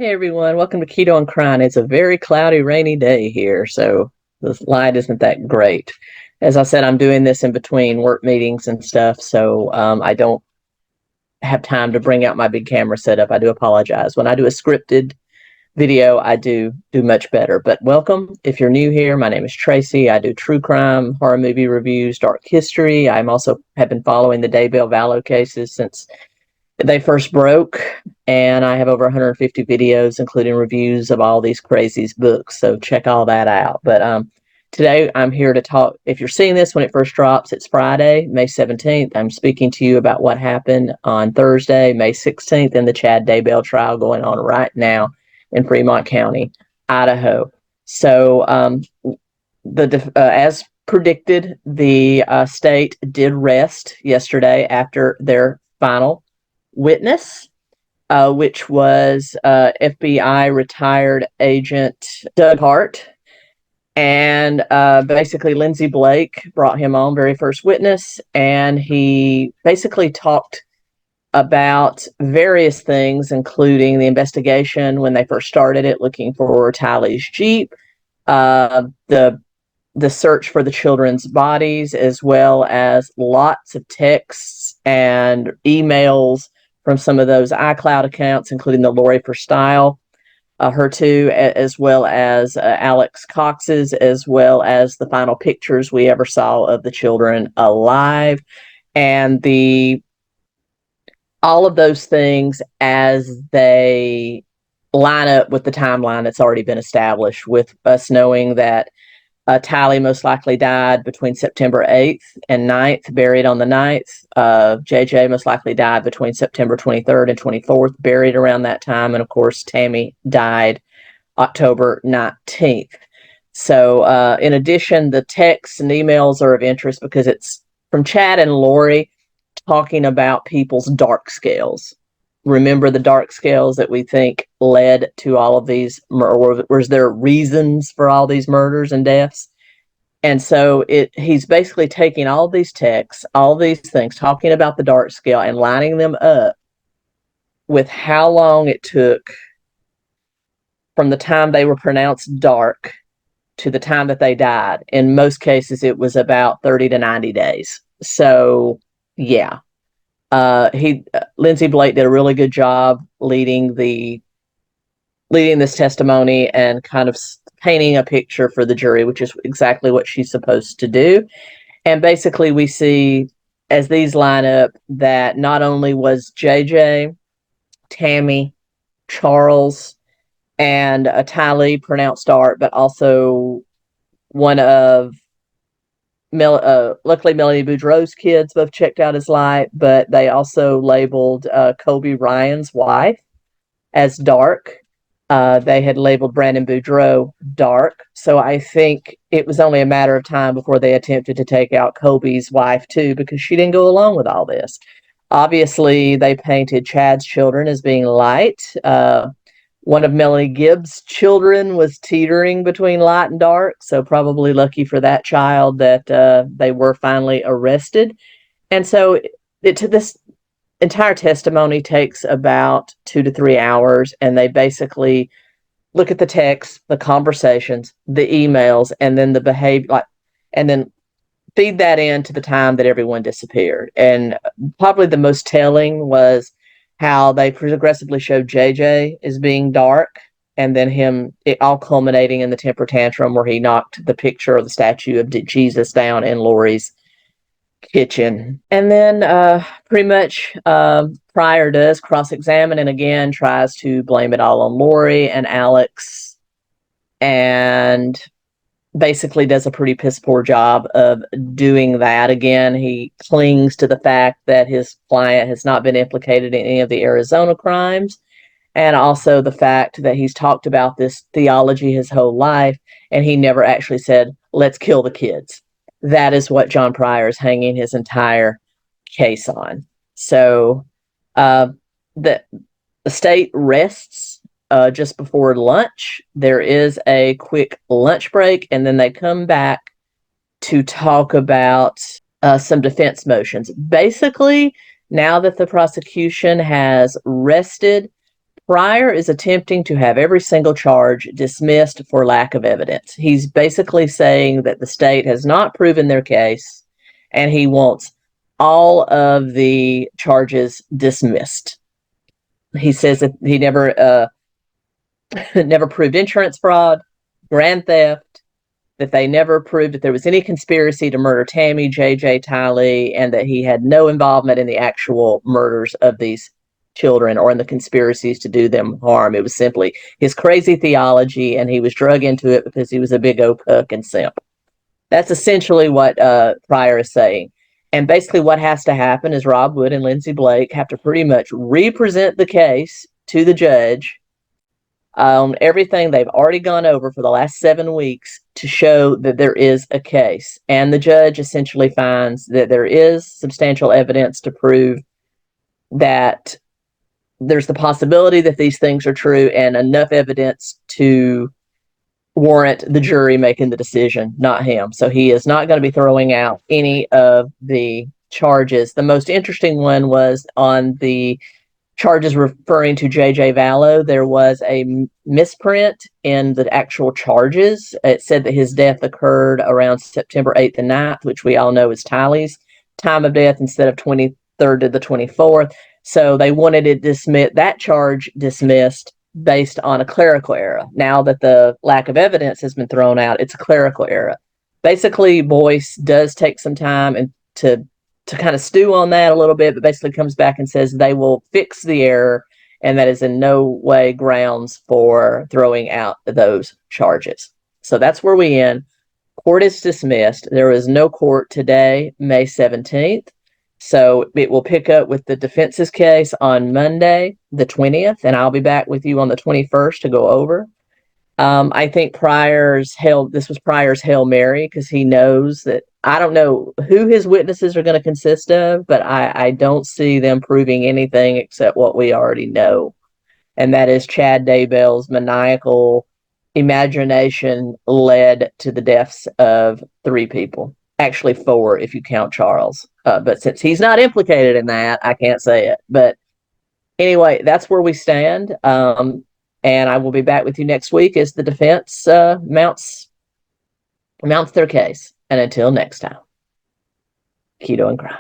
Hey everyone, welcome to Keto and Crime. It's a very cloudy, rainy day here, so the light isn't that great. As I said, I'm doing this in between work meetings and stuff, so I don't have time to bring out my big camera setup. I do apologize. When I do a scripted video, I do much better. But welcome. If you're new here, my name is Tracy. I do true crime, horror movie reviews, dark history. I'm also have been following the Daybell cases since they first broke, and I have over 150 videos, including reviews of all these crazies books, so check all that out. But today I'm here to talk. If you're seeing this when it first drops, it's Friday, May 17th. I'm speaking to you about what happened on Thursday, May 16th, in the Chad Daybell trial going on right now in Fremont County, Idaho. So as predicted, the state did rest yesterday after their final witness, which was FBI retired agent Doug Hart. And basically Lindsay Blake brought him on, very first witness, and he basically talked about various things, including the investigation when they first started it, looking for Tylee's Jeep, the search for the children's bodies, as well as lots of texts and emails from some of those iCloud accounts, including the 𝗟𝗀𝗃_𝗀𝗃, as well as 𝗟𝗀𝗃_𝗃𝗀's, as well as the final pictures we ever saw of the children alive, and all of those things as they line up with the timeline that's already been established, with us knowing that Tylee most likely died between September 8th and 9th, buried on the 9th. JJ most likely died between September 23rd and 24th, buried around that time. And of course, Tammy died October 19th. So in addition, the texts and emails are of interest because it's from Chad and Lori talking about people's dark scales. Remember the dark scales that we think led to all of these, or was there reasons for all these murders and deaths? And so he's basically taking all these texts, all these things, talking about the dark scale and lining them up with how long it took from the time they were pronounced dark to the time that they died. In most cases, it was about 30 to 90 days. So, yeah. Lindsay Blake did a really good job leading this testimony and kind of painting a picture for the jury, which is exactly what she's supposed to do. And basically we see, as these line up, that not only was JJ, Tammy, Charles, and Tylee pronounced dark, but also one of luckily Melanie Boudreaux's kids both checked out as light, but they also labeled Colby Ryan's wife as dark. They had labeled Brandon Boudreaux dark. So I think it was only a matter of time before they attempted to take out Colby's wife too, because she didn't go along with all this. Obviously, they painted Chad's children as being light. One of Melanie Gibbs' children was teetering between light and dark, so probably lucky for that child that they were finally arrested. And so this entire testimony takes about 2 to 3 hours, and they basically look at the text, the conversations, the emails, and then the behavior, and then feed that into the time that everyone disappeared. And probably the most telling was how they progressively showed JJ as being dark, and then it all culminating in the temper tantrum where he knocked the picture of the statue of Jesus down in Lori's kitchen. And then pretty much Pryor does cross-examine and again tries to blame it all on Lori and Alex, and basically does a pretty piss poor job of doing that. Again, he clings to the fact that his client has not been implicated in any of the Arizona crimes, and also the fact that he's talked about this theology his whole life, and he never actually said, let's kill the kids. That is what John Pryor is hanging his entire case on. So the state rests just before lunch. There is a quick lunch break, and then they come back to talk about some defense motions. Basically, now that the prosecution has rested, Pryor is attempting to have every single charge dismissed for lack of evidence. He's basically saying that the state has not proven their case, and he wants all of the charges dismissed. He says that he never proved insurance fraud, grand theft, that they never proved that there was any conspiracy to murder Tammy, JJ, Tylee, and that he had no involvement in the actual murders of these children or in the conspiracies to do them harm. It was simply his crazy theology, and he was drug into it because he was a big old cuck and simp. That's essentially what Pryor is saying. And basically what has to happen is Rob Wood and Lindsay Blake have to pretty much represent the case to the judge on everything they've already gone over for the last 7 weeks to show that there is a case. And the judge essentially finds that there is substantial evidence to prove that there's the possibility that these things are true, and enough evidence to warrant the jury making the decision, not him. So he is not going to be throwing out any of the charges. The most interesting one was on the charges referring to J.J. Vallow. There was a misprint in the actual charges. It said that his death occurred around September 8th and 9th, which we all know is Tylee's time of death instead of 23rd to the 24th. So they wanted to dismiss that charge dismissed based on a clerical error. Now that the lack of evidence has been thrown out, it's a clerical error. Basically, Boyce does take some time and to kind of stew on that a little bit, but basically comes back and says they will fix the error, and that is in no way grounds for throwing out those charges. So that's where we end. Court is dismissed. There is no court today, May 17th. So it will pick up with the defense's case on Monday, the 20th, and I'll be back with you on the 21st to go over. I think this was Pryor's Hail Mary, because he knows that, I don't know who his witnesses are going to consist of, but I don't see them proving anything except what we already know. And that is Chad Daybell's maniacal imagination led to the deaths of 3 people. Actually 4 if you count Charles. But since he's not implicated in that, I can't say it. But anyway, that's where we stand. And I will be back with you next week as the defense mounts their case. And until next time, keto and cry.